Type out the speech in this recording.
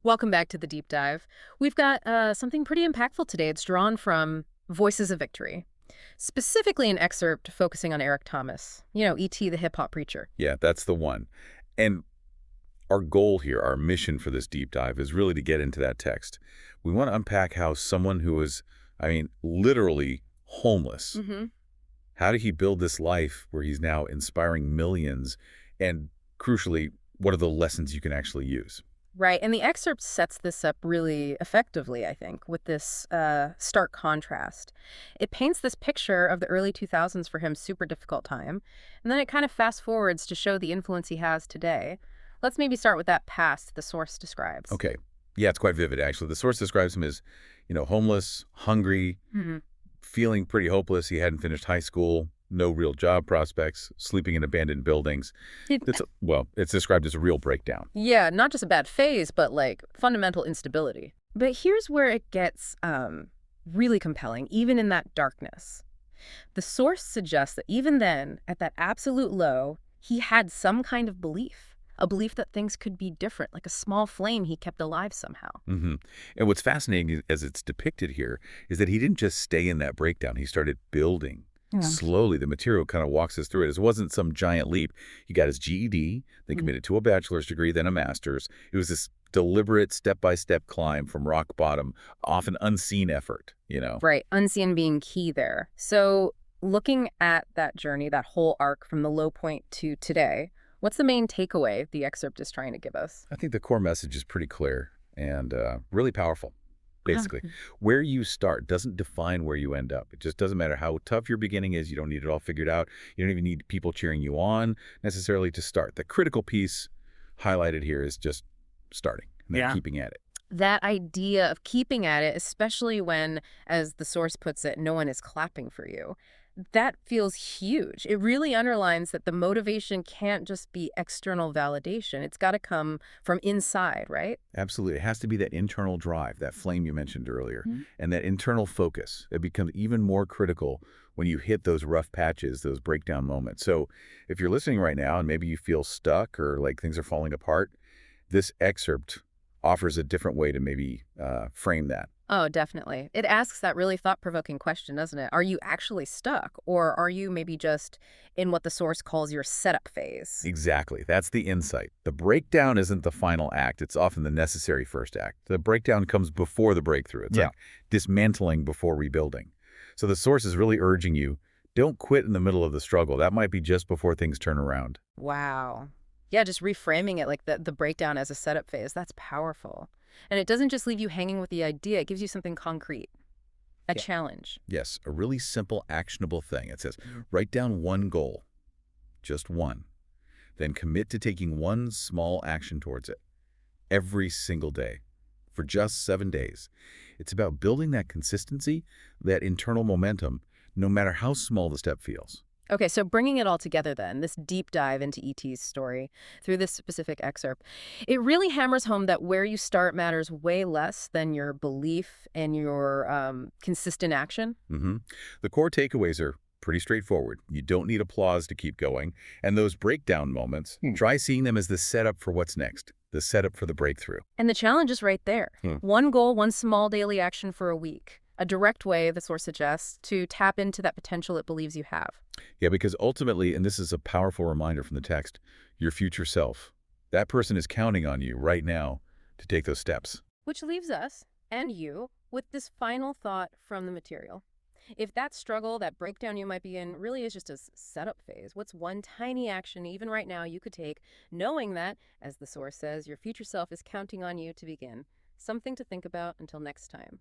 Welcome back to the deep dive. We've got something pretty impactful today. It's drawn from Voices of Victory, specifically an excerpt focusing on Eric Thomas, E.T., the hip hop preacher. Yeah, that's the one. And our goal here, our mission for this deep dive is really to get into that text. We want to unpack how someone who was, literally homeless, hmm how did he build this life where he's now inspiring millions? And crucially, what are the lessons you can actually use? Right. And the excerpt sets this up really effectively, I think, with this stark contrast. It paints this picture of the early 2000s for him, super difficult time. And then it kind of fast forwards to show the influence he has today. Let's maybe start with that past the source describes. Okay. Yeah, it's quite vivid, actually. The source describes him as, homeless, hungry, hmm feeling pretty hopeless. He hadn't finished high school, no real job prospects, sleeping in abandoned buildings. It's described as a real breakdown. Yeah, not just a bad phase, but like fundamental instability. But here's where it gets really compelling, even in that darkness. The source suggests that even then, at that absolute low, he had some kind of belief, a belief that things could be different, like a small flame he kept alive somehow. hmm And what's fascinating as it's depicted here is that he didn't just stay in that breakdown. He started building. Yeah. Slowly, the material kind of walks us through it. It wasn't some giant leap. He got his GED, then Mhm. committed to a bachelor's degree, then a master's. It was this deliberate step-by-step climb from rock bottom, often unseen effort. Right, unseen being key there. So, looking at that journey, that whole arc from the low point to today, what's the main takeaway the excerpt is trying to give us? I think the core message is pretty clear and really powerful. Yeah. Basically, where you start doesn't define where you end up. It just doesn't matter how tough your beginning is. You don't need it all figured out. You don't even need people cheering you on necessarily to start. The critical piece highlighted here is just starting and then Yeah. keeping at it. That idea of keeping at it, especially when, as the source puts it, no one is clapping for you, that feels huge. It really underlines that the motivation can't just be external validation. It's got to come from inside, right? Absolutely. It has to be that internal drive, that flame you mentioned earlier, Mhm. and that internal focus. It becomes even more critical when you hit those rough patches, those breakdown moments. So if you're listening right now and maybe you feel stuck or like things are falling apart, this excerpt offers a different way to maybe frame that. Oh, definitely. It asks that really thought-provoking question, doesn't it? Are you actually stuck, or are you maybe just in what the source calls your setup phase? Exactly. That's the insight. The breakdown isn't the final act. It's often the necessary first act. The breakdown comes before the breakthrough. It's Yeah. like dismantling before rebuilding. So the source is really urging you, don't quit in the middle of the struggle. That might be just before things turn around. Wow. Yeah, just reframing it like the breakdown as a setup phase, that's powerful. And it doesn't just leave you hanging with the idea, it gives you something concrete, a Yeah. challenge. Yes, a really simple, actionable thing. It says, write down one goal, just one. Then commit to taking one small action towards it every single day for just 7 days. It's about building that consistency, that internal momentum, no matter how small the step feels. Okay, so bringing it all together then, this deep dive into E.T.'s story through this specific excerpt, it really hammers home that where you start matters way less than your belief and your consistent action. hmm The core takeaways are pretty straightforward. You don't need applause to keep going. And those breakdown moments, try seeing them as the setup for what's next, the setup for the breakthrough. And the challenge is right there. One goal, one small daily action for a week. A direct way, the source suggests, to tap into that potential it believes you have. Yeah, because ultimately, and this is a powerful reminder from the text, your future self, that person is counting on you right now to take those steps. Which leaves us, and you, with this final thought from the material. If that struggle, that breakdown you might be in, really is just a setup phase, what's one tiny action, even right now, you could take, knowing that, as the source says, your future self is counting on you to begin? Something to think about until next time.